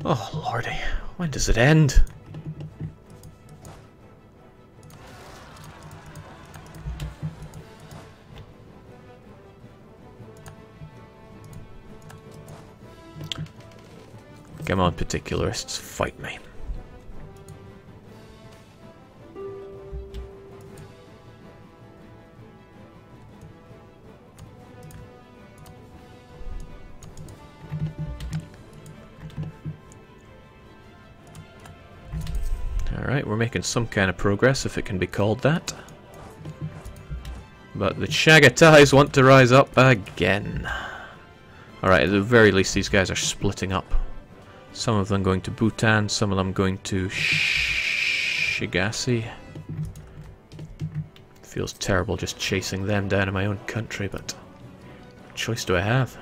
Oh lordy, when does it end? Come on, particularists, fight me. Alright, we're making some kind of progress, if it can be called that. But the Chagatais want to rise up again. Alright, at the very least these guys are splitting up. Some of them going to Bhutan, some of them going to Shigassi. Feels terrible just chasing them down in my own country, but what choice do I have?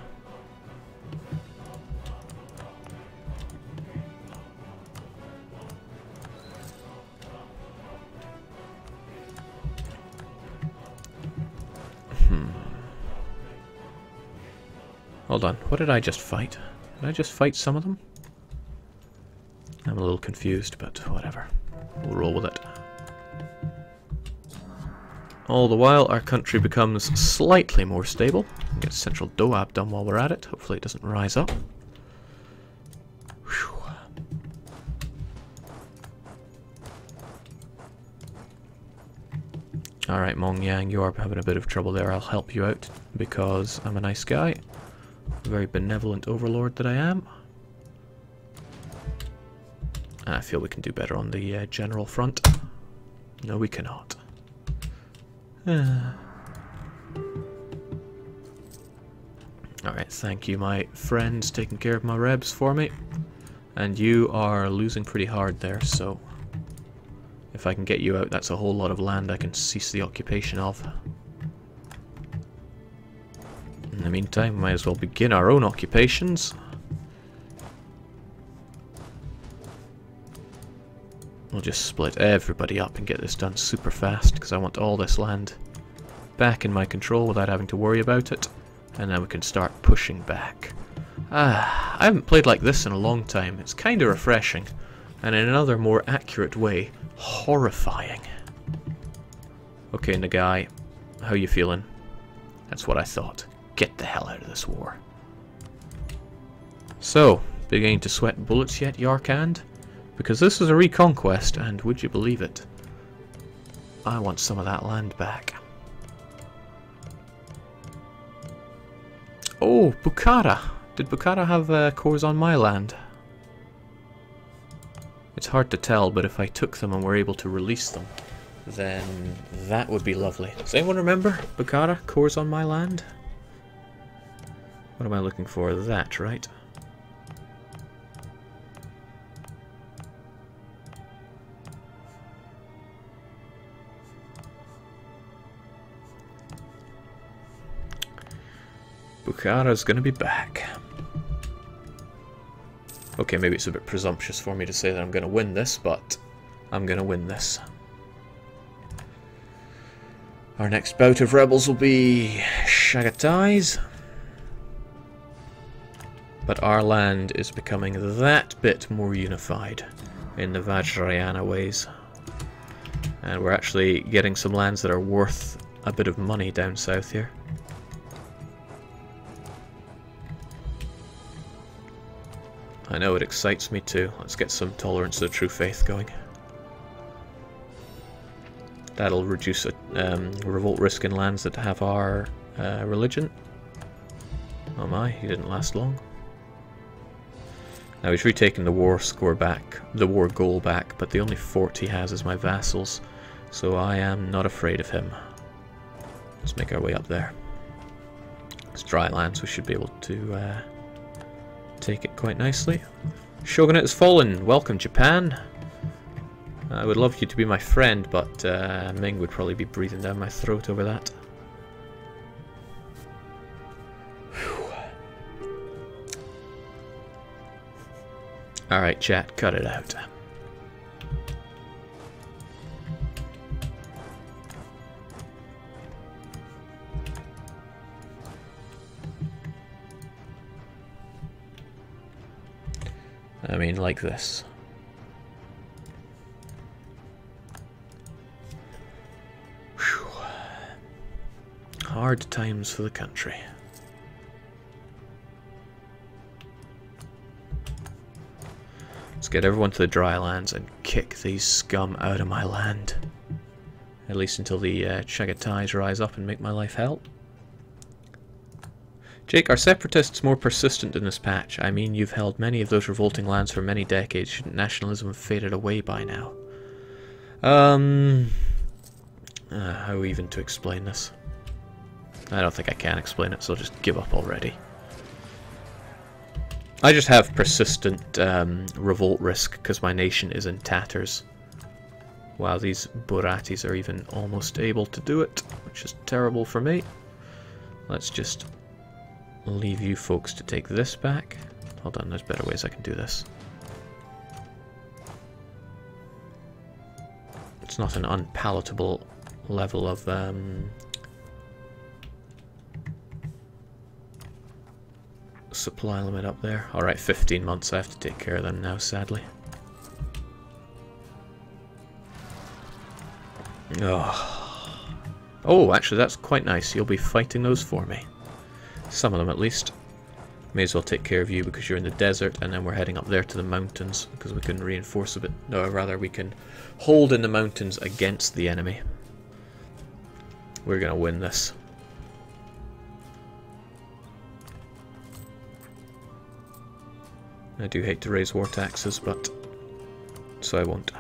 Hold on, what did I just fight? Did I just fight some of them? I'm a little confused, but whatever. We'll roll with it. All the while, our country becomes slightly more stable. We'll get Central Doab done while we're at it. Hopefully it doesn't rise up. Whew. Alright, Mongyang, you are having a bit of trouble there. I'll help you out because I'm a nice guy. A very benevolent overlord that I am. I feel we can do better on the general front. No, we cannot. Alright, thank you, my friends, taking care of my rebs for me. And you are losing pretty hard there, so if I can get you out, that's a whole lot of land I can cease the occupation of. In the meantime, we might as well begin our own occupations. We'll just split everybody up and get this done super fast, because I want all this land back in my control without having to worry about it. And then we can start pushing back. I haven't played like this in a long time. It's kind of refreshing. And in another more accurate way, horrifying. Okay, Nagai, how you feeling? That's what I thought. Get the hell out of this war. So, beginning to sweat bullets yet, Yarkand? Because this is a reconquest, and would you believe it? I want some of that land back. Oh, Bukhara! Did Bukhara have cores on my land? It's hard to tell, but if I took them and were able to release them, then that would be lovely. Does anyone remember Bukhara, cores on my land? What am I looking for? That, right? Bukhara's gonna be back. Okay, maybe it's a bit presumptuous for me to say that I'm gonna win this, but I'm gonna win this. Our next bout of rebels will be Chagatais. But our land is becoming that bit more unified in the Vajrayana ways. And we're actually getting some lands that are worth a bit of money down south here. I know, it excites me too. Let's get some tolerance to the true faith going. That'll reduce revolt risk in lands that have our religion. Oh my, he didn't last long. Now he's retaken the war score back, the war goal back, but the only fort he has is my vassals, so I am not afraid of him. Let's make our way up there. It's dry lands, we should be able to take it quite nicely. Shogunate has fallen. Welcome, Japan. I would love you to be my friend, but Ming would probably be breathing down my throat over that. Alright, chat, cut it out. I mean, like this. Whew. Hard times for the country. Let's get everyone to the dry lands and kick these scum out of my land. At least until the Chagatais rise up and make my life hell. Jake, are separatists more persistent in this patch? I mean, you've held many of those revolting lands for many decades. Shouldn't nationalism have faded away by now? How even to explain this? I don't think I can explain it, so I'll just give up already. I just have persistent revolt risk because my nation is in tatters. Wow, these Buratis are even almost able to do it, which is terrible for me. Let's just leave you folks to take this back. Hold on, there's better ways I can do this. It's not an unpalatable level of supply limit up there. Alright, 15 months. I have to take care of them now, sadly. Oh, actually that's quite nice. You'll be fighting those for me. Some of them at least. May as well take care of you because you're in the desert, and then we're heading up there to the mountains because we can reinforce a bit. No, rather we can hold in the mountains against the enemy. We're gonna win this. I do hate to raise war taxes, but so I won't.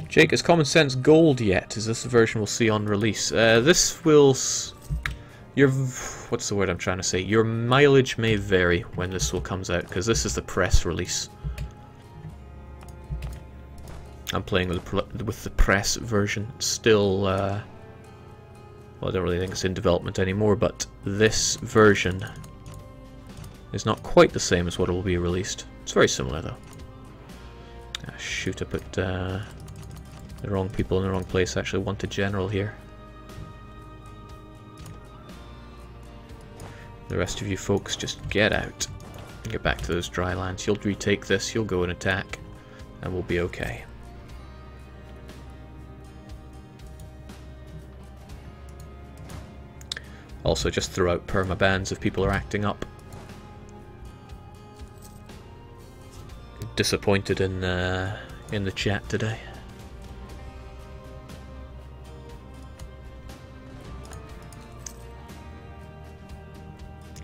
Jake, is Common Sense Gold yet? Is this the version we'll see on release? This will... what's the word I'm trying to say? Your mileage may vary when this will comes out, because this is the press release. I'm playing with the press version. Still, well, I don't really think it's in development anymore, but this version is not quite the same as what will be released. It's very similar, though. Shoot, I put the wrong people in the wrong place. I actually want a general here. The rest of you folks just get out and get back to those dry lands. You'll retake this, you'll go and attack, and we'll be okay. Also, just throw out permabans if people are acting up. Disappointed in the chat today.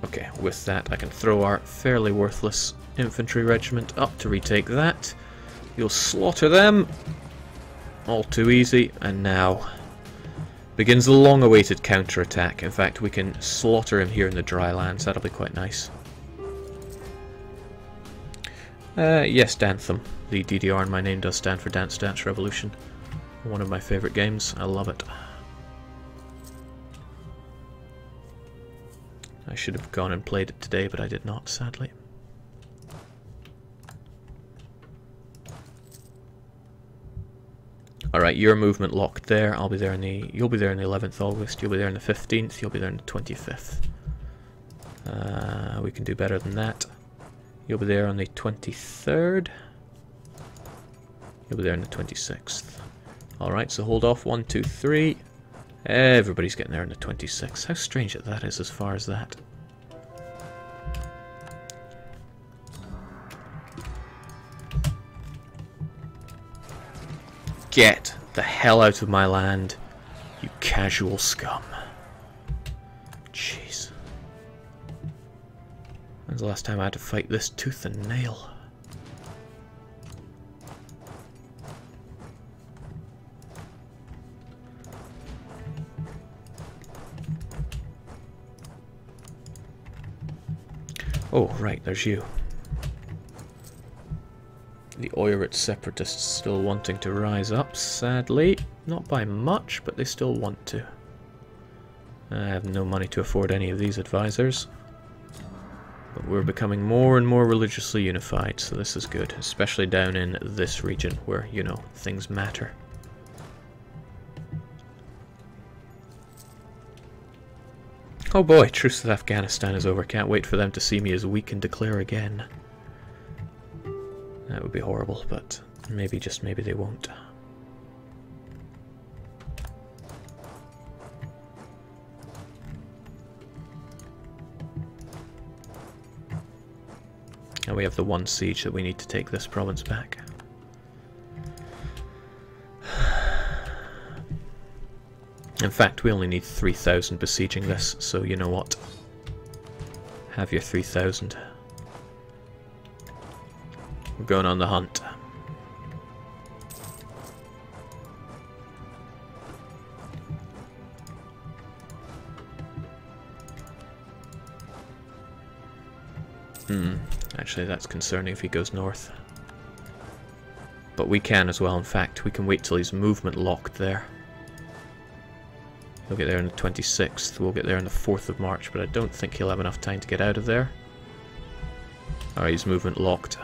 Okay, with that I can throw our fairly worthless infantry regiment up to retake that. You'll slaughter them. All too easy, and now begins the long-awaited counter-attack. In fact, we can slaughter him here in the dry lands. That'll be quite nice. Yes, Dantham. The DDR in my name does stand for Dance Dance Revolution. One of my favourite games. I love it. I should have gone and played it today, but I did not, sadly. Alright, your movement locked there. I'll be there in the... You'll be there on the 11th August. You'll be there on the 15th. You'll be there on the 25th. We can do better than that. You'll be there on the 23rd. You'll be there on the 26th. Alright, so hold off. 1, 2, 3. Everybody's getting there on the 26th. How strange that is as far as that. Get the hell out of my land, you casual scum. Jeez. When's the last time I had to fight this tooth and nail? Oh, right, there's you. The Oirat separatists still wanting to rise up, sadly. Not by much, but they still want to. I have no money to afford any of these advisors. But we're becoming more and more religiously unified, so this is good. Especially down in this region where, you know, things matter. Oh boy, Truce with Afghanistan is over. Can't wait for them to see me as weak and declare again. That would be horrible, but maybe, just maybe, they won't. And we have the one siege that we need to take this province back. In fact, we only need 3,000 besieging this, so you know what? Have your 3,000. We're going on the hunt. Actually, that's concerning if he goes north. But we can as well. In fact, we can wait till he's movement locked there. He'll get there on the 26th. We'll get there on the 4th of March, but I don't think he'll have enough time to get out of there. Alright, he's movement locked.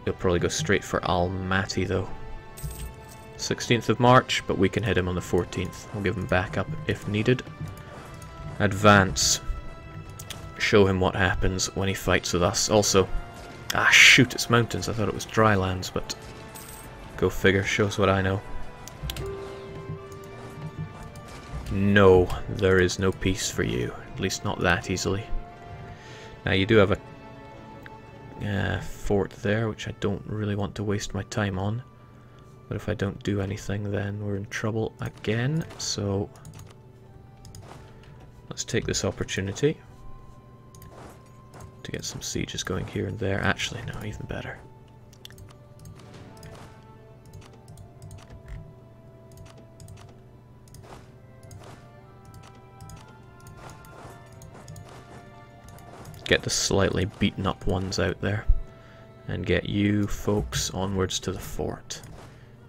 He'll probably go straight for Almaty, though. 16th of March, but we can hit him on the 14th. We'll give him backup if needed. Advance. Show him what happens when he fights with us. Also, ah shoot, it's mountains. I thought it was dry lands, but go figure, shows what I know. No, there is no peace for you. At least not that easily. Now you do have a fort there, which I don't really want to waste my time on. But if I don't do anything, then we're in trouble again. So let's take this opportunity to get some sieges going here and there. Actually, no, even better. Get the slightly beaten up ones out there and get you folks onwards to the fort.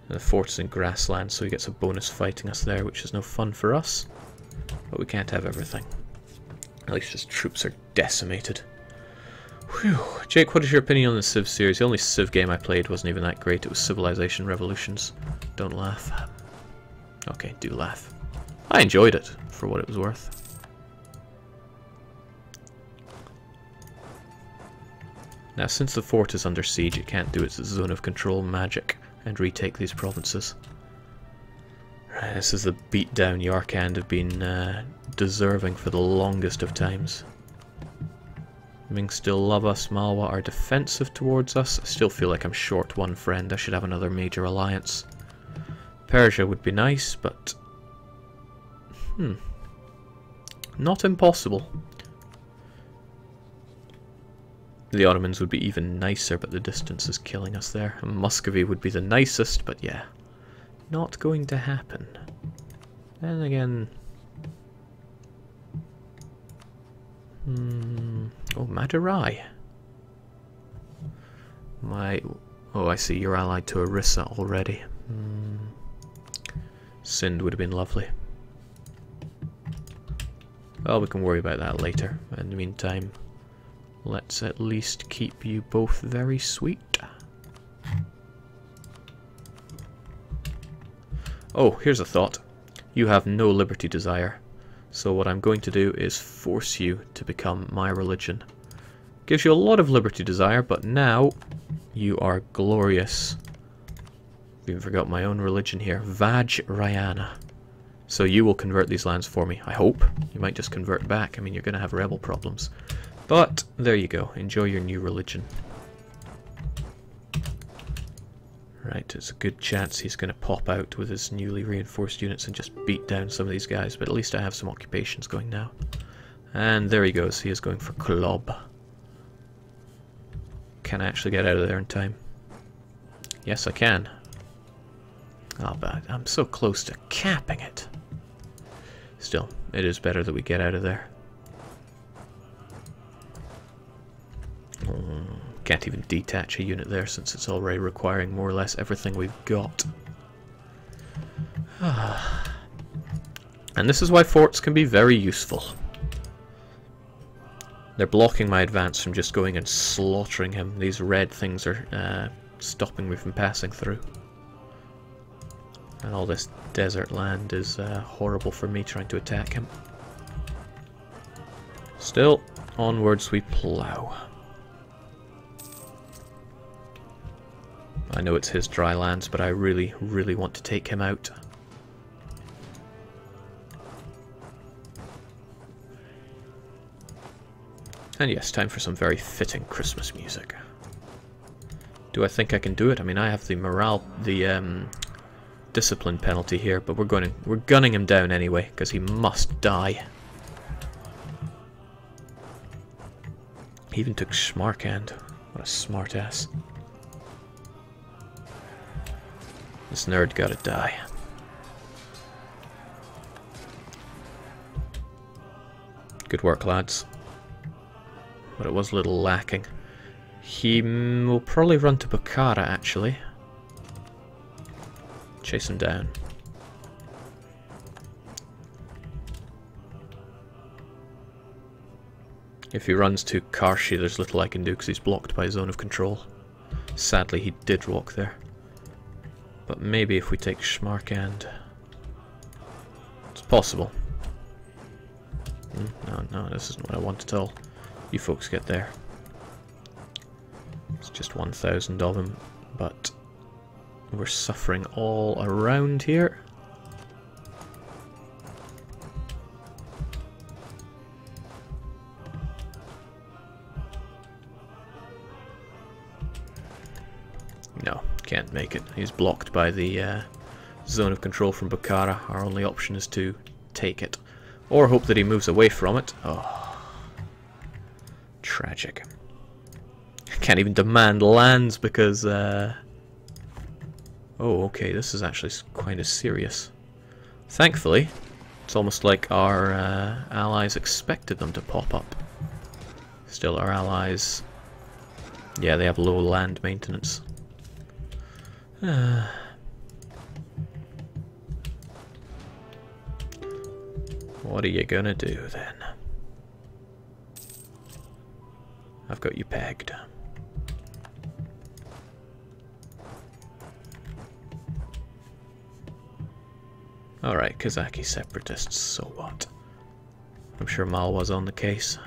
And the fort is in grassland, so he gets a bonus fighting us there, which is no fun for us, but we can't have everything. At least his troops are decimated. Whew. Jake, what is your opinion on the Civ series? The only Civ game I played wasn't even that great. It was Civilization Revolutions. Don't laugh. Okay, do laugh. I enjoyed it for what it was worth. Now, since the fort is under siege, it can't do its zone of control magic and retake these provinces. Right, this is the beatdown Yarkand have been deserving for the longest of times. Ming still love us, Malwa are defensive towards us. I still feel like I'm short one friend. I should have another major alliance. Persia would be nice, but not impossible. The Ottomans would be even nicer, but the distance is killing us there. And Muscovy would be the nicest, but yeah, not going to happen. Then again, oh, Madurai. Oh, I see, you're allied to Orissa already. Sind would have been lovely. Well, we can worry about that later. In the meantime, let's at least keep you both very sweet. Oh, here's a thought. You have no liberty desire. So what I'm going to do is force you to become my religion. Gives you a lot of liberty desire, but now you are glorious. I've even forgot my own religion here. Vajrayana. So you will convert these lands for me, I hope. You might just convert back. I mean, you're going to have rebel problems. But there you go. Enjoy your new religion. Right, there's a good chance he's going to pop out with his newly reinforced units and just beat down some of these guys, but at least I have some occupations going now. And there he goes, he is going for Klob. Can I actually get out of there in time? Yes, I can. Oh, but I'm so close to capping it. Still, it is better that we get out of there. Can't even detach a unit there since it's already requiring more or less everything we've got. And this is why forts can be very useful. They're blocking my advance from just going and slaughtering him. These red things are stopping me from passing through. And all this desert land is horrible for me trying to attack him. Still, onwards we plough. I know it's his dry lands, but I really, really want to take him out. And yes, time for some very fitting Christmas music. Do I think I can do it? I mean, I have the morale, the discipline penalty here, but we're gunning him down anyway, because he must die. He even took Schmarkand. What a smartass. This nerd gotta die. Good work, lads. But it was a little lacking. He will probably run to Bukhara, actually. Chase him down. If he runs to Karshi, there's little I can do because he's blocked by zone of control. Sadly, he did walk there. But maybe if we take Schmarkand... It's possible. No, this isn't what I want at all. You folks get there. It's just 1,000 of them, but we're suffering all around here. No, can't make it. He's blocked by the zone of control from Bukhara. Our only option is to take it. Or hope that he moves away from it. Oh. Tragic. I can't even demand lands because... Oh, okay, this is actually kind of serious. Thankfully, it's almost like our allies expected them to pop up. Still, our allies... Yeah, they have low land maintenance. What are you gonna do then? I've got you pegged. Alright, Kazaki separatists, so what? I'm sure Mal was on the case.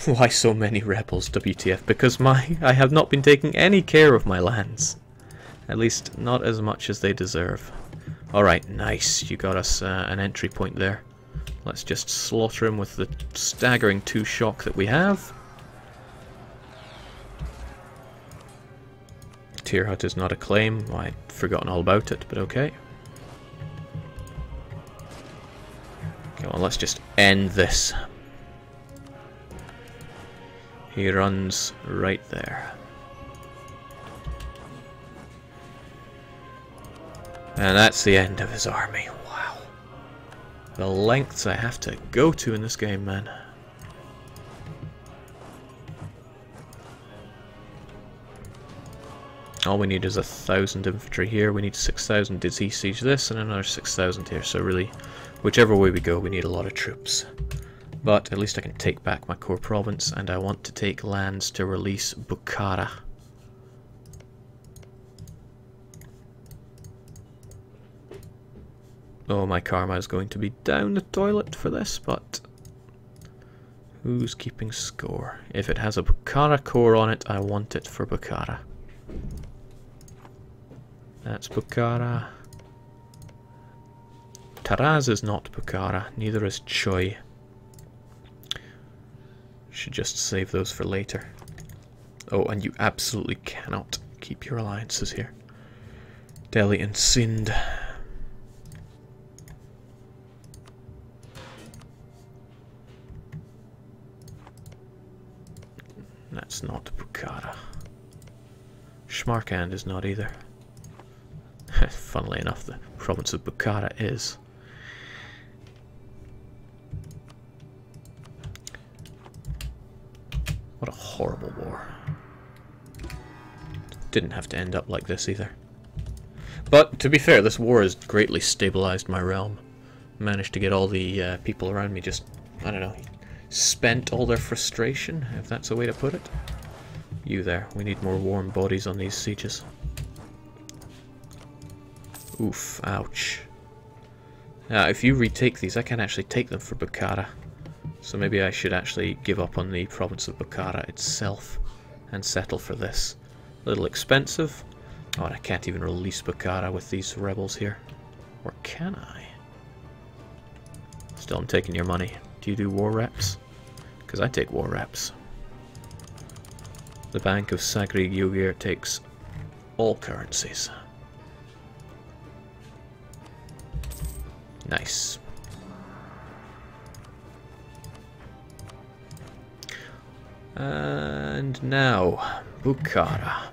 Why so many rebels, WTF? Because I have not been taking any care of my lands. At least, not as much as they deserve. Alright, nice. You got us an entry point there. Let's just slaughter him with the staggering 2 shock that we have. Tier Hut is not a claim. Well, I'd forgotten all about it, but okay. Come on, let's just end this. He runs right there. And that's the end of his army. Wow. The lengths I have to go to in this game, man. All we need is 1,000 infantry here. We need 6,000 disease siege this and another 6,000 here. So really, whichever way we go, we need a lot of troops. But at least I can take back my core province, and I want to take lands to release Bukhara. Oh, my karma is going to be down the toilet for this, but who's keeping score? If it has a Bukhara core on it, I want it for Bukhara. That's Bukhara. Taraz is not Bukhara, neither is Choi. Should just save those for later. Oh, and you absolutely cannot keep your alliances here. Delhi and Sindh. That's not Bukhara. Shmarkand is not either. Funnily enough, the province of Bukhara is. What a horrible war. Didn't have to end up like this either. But, to be fair, this war has greatly stabilized my realm. Managed to get all the people around me just, I don't know, spent all their frustration, if that's a way to put it. You there. We need more warm bodies on these sieges. Oof, ouch. Now, if you retake these, I can't actually take them for Bukhara. So maybe I should actually give up on the province of Bukhara itself and settle for this. A little expensive. Oh, and I can't even release Bukhara with these rebels here. Or can I? Still, I'm taking your money. Do you do war reps? Because I take war reps. The Bank of Sarig Yogir takes all currencies. Nice. And now, Bukhara.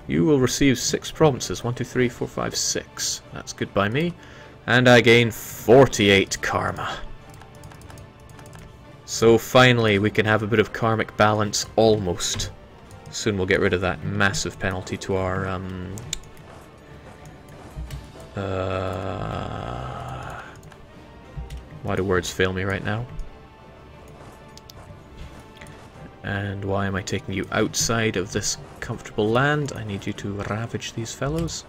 You will receive 6 provinces. 1, 2, 3, 4, 5, 6. That's good by me. And I gain 48 karma. So finally we can have a bit of karmic balance, almost. Soon we'll get rid of that massive penalty to our why do words fail me right now? And why am I taking you outside of this comfortable land? I need you to ravage these fellows.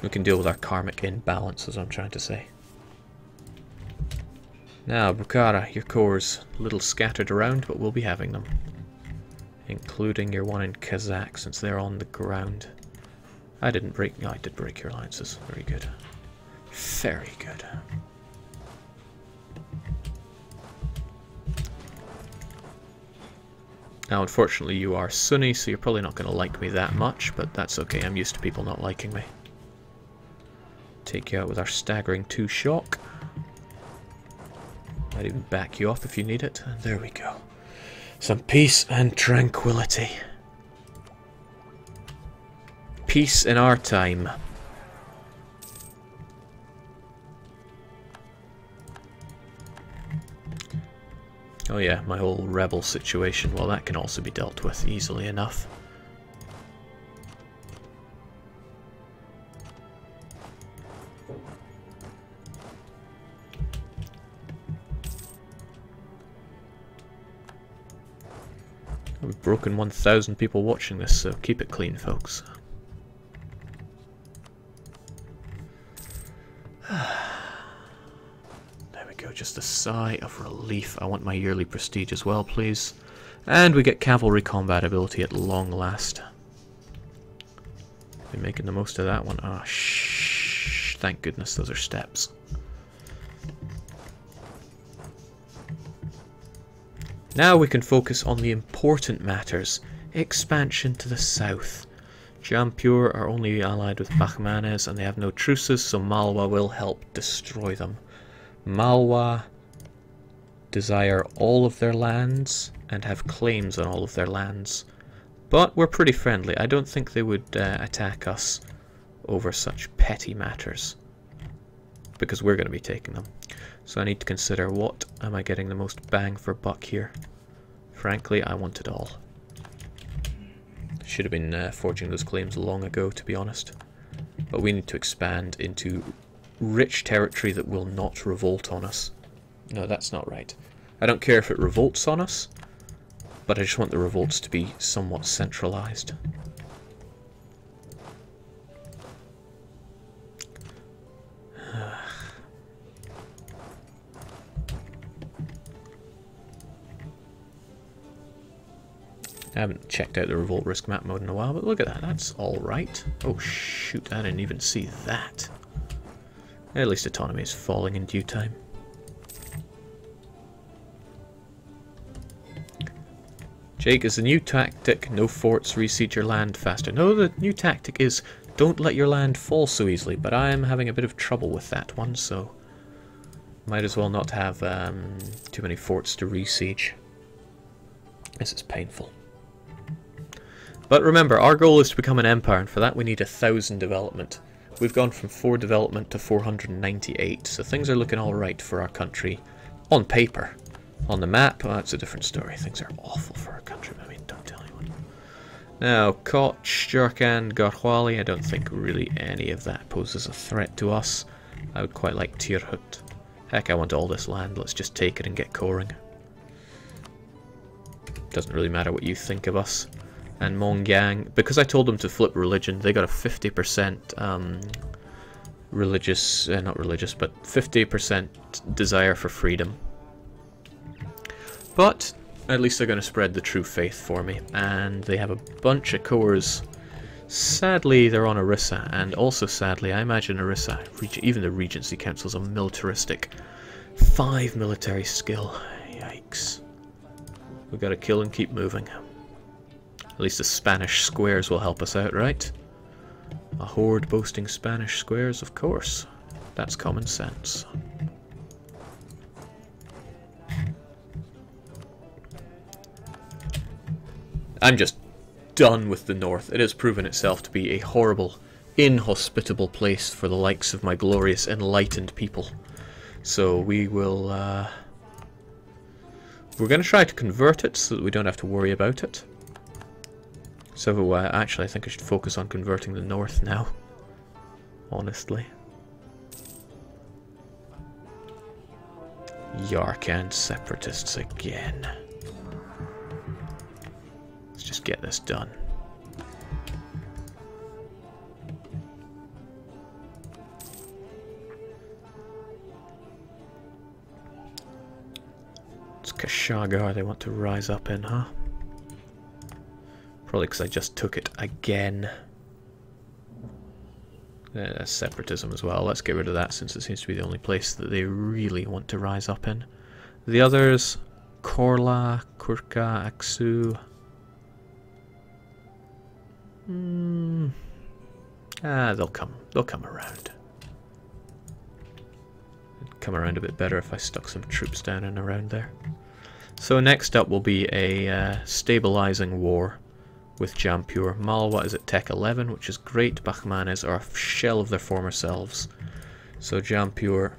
We can deal with our karmic imbalance, as I'm trying to say. Now, Bukhara, your cores, a little scattered around, but we'll be having them. Including your one in Kazakh, since they're on the ground. I didn't break... No, I did break your alliances. Very good. Very good. Now, unfortunately, you are Sunni, so you're probably not going to like me that much, but that's okay. I'm used to people not liking me. Take you out with our staggering 2 shock. Might even back you off if you need it. And there we go. Some peace and tranquility. Peace in our time. Oh yeah, my whole rebel situation, well that can also be dealt with easily enough. We've broken 1,000 people watching this, so keep it clean, folks. There we go, just a sigh of relief. I want my yearly prestige as well, please. And we get cavalry combat ability at long last. Been making the most of that one. Ah, shh. Thank goodness those are steps. Now we can focus on the important matters. Expansion to the south. Jampur are only allied with Bahmanes and they have no truces, so Malwa will help destroy them. Malwa desire all of their lands and have claims on all of their lands. But we're pretty friendly. I don't think they would attack us over such petty matters. Because we're going to be taking them. So I need to consider what am I getting the most bang for buck here. Frankly, I want it all. Should have been forging those claims long ago, to be honest. But we need to expand into rich territory that will not revolt on us. No, that's not right. I don't care if it revolts on us, but I just want the revolts to be somewhat centralized. I haven't checked out the revolt risk map mode in a while, but look at that, that's alright. Oh shoot, I didn't even see that. At least autonomy is falling in due time. Jake, is the new tactic no forts, resiege your land faster? No, the new tactic is don't let your land fall so easily, but I am having a bit of trouble with that one, so might as well not have too many forts to resiege. This is painful. But remember, our goal is to become an empire, and for that we need 1,000 development. We've gone from 4 development to 498, so things are looking alright for our country. On paper. On the map, well, that's a different story. Things are awful for our country, I mean, don't tell anyone. Now, Koch, Jharkhand, Garhwali, I don't think really any of that poses a threat to us. I would quite like Tirhut. Heck, I want all this land, let's just take it and get coring. Doesn't really matter what you think of us. And Mongyang, because I told them to flip religion, they got a 50% religious, not religious, but 50% desire for freedom. But at least they're going to spread the true faith for me. And they have a bunch of cores. Sadly, they're on Orissa, and also sadly, I imagine Orissa, even the Regency Council's a militaristic. 5 military skill. Yikes. We've got to kill and keep moving. At least the Spanish squares will help us out, right? A horde boasting Spanish squares, of course. That's common sense. I'm just done with the North. It has proven itself to be a horrible, inhospitable place for the likes of my glorious enlightened people. So we will, we're going to try to convert it so that we don't have to worry about it. So actually I think I should focus on converting the North now, honestly. Yarkand separatists again. Let's just get this done. It's Kashagar they want to rise up in, huh? Probably because I just took it again. Separatism as well. Let's get rid of that since it seems to be the only place that they really want to rise up in. The others, Korla, Kurka, Aksu. They'll come around. It'd come around a bit better if I stuck some troops down and around there. So next up will be a stabilizing war with Jampur. Malwa is at Tech 11, which is great. Bahmanes are a shell of their former selves. So Jampur,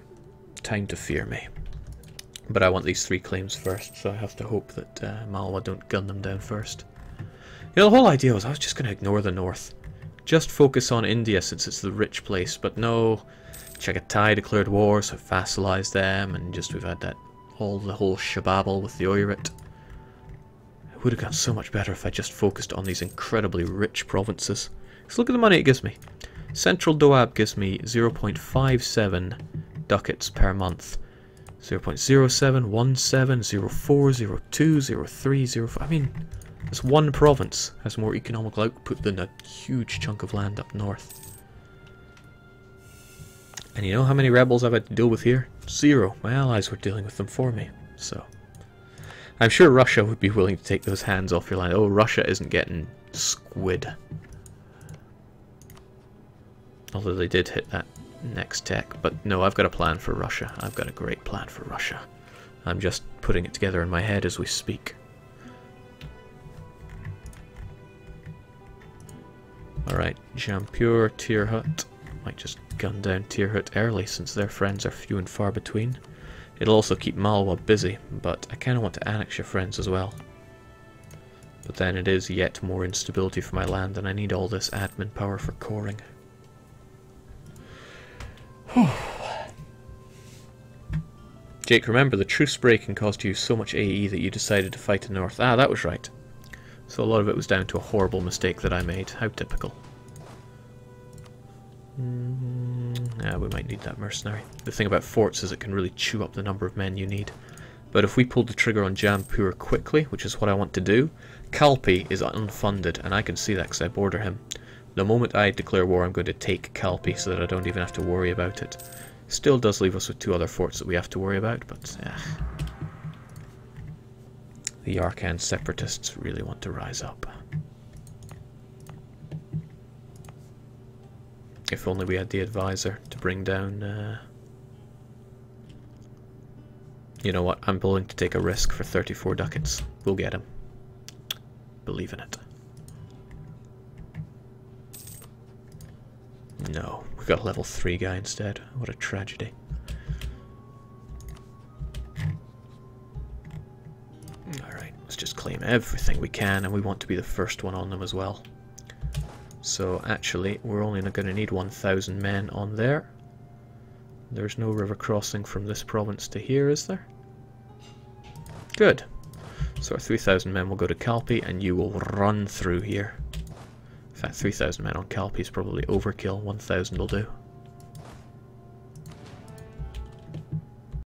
time to fear me. But I want these 3 claims first, so I have to hope that Malwa don't gun them down first. You know, the whole idea was I was just going to ignore the North. Just focus on India since it's the rich place, but no. Chagatai declared war, so I vassalized them, and just we've had that the whole shababble with the Oirat. It would have gone so much better if I just focused on these incredibly rich provinces. Because look at the money it gives me. Central Doab gives me 0.57 ducats per month. 0.07, 17, 04, 02, 03, 05. I mean, this one province has more economical output than a huge chunk of land up north. And you know how many rebels I've had to deal with here? 0. My allies were dealing with them for me, so... I'm sure Russia would be willing to take those hands off your land. Oh, Russia isn't getting squid. Although they did hit that next tech. But no, I've got a plan for Russia. I've got a great plan for Russia. I'm just putting it together in my head as we speak. Alright, Jampur, Tirhut. Might just gun down Tirhut early since their friends are few and far between. It'll also keep Malwa busy, but I kind of want to annex your friends as well. But then it is yet more instability for my land, and I need all this admin power for coring. Jake, remember the truce breaking caused you so much AE that you decided to fight the North. Ah, that was right. So a lot of it was down to a horrible mistake that I made. How typical. We might need that mercenary. The thing about forts is it can really chew up the number of men you need. But if we pulled the trigger on Jampur quickly, which is what I want to do, Kalpi is unfunded, and I can see that because I border him. The moment I declare war, I'm going to take Kalpi so that I don't even have to worry about it. Still does leave us with 2 other forts that we have to worry about, but the Yarkand separatists really want to rise up. If only we had the advisor to bring down... You know what, I'm willing to take a risk for 34 ducats. We'll get him. Believe in it. No, we got a level 3 guy instead. What a tragedy. Alright, let's just claim everything we can, and we want to be the first one on them as well. So actually, we're only going to need 1,000 men on there. There's no river crossing from this province to here, is there? Good. So our 3,000 men will go to Calpe, and you will run through here. In fact, 3,000 men on Calpe is probably overkill. 1,000 will do.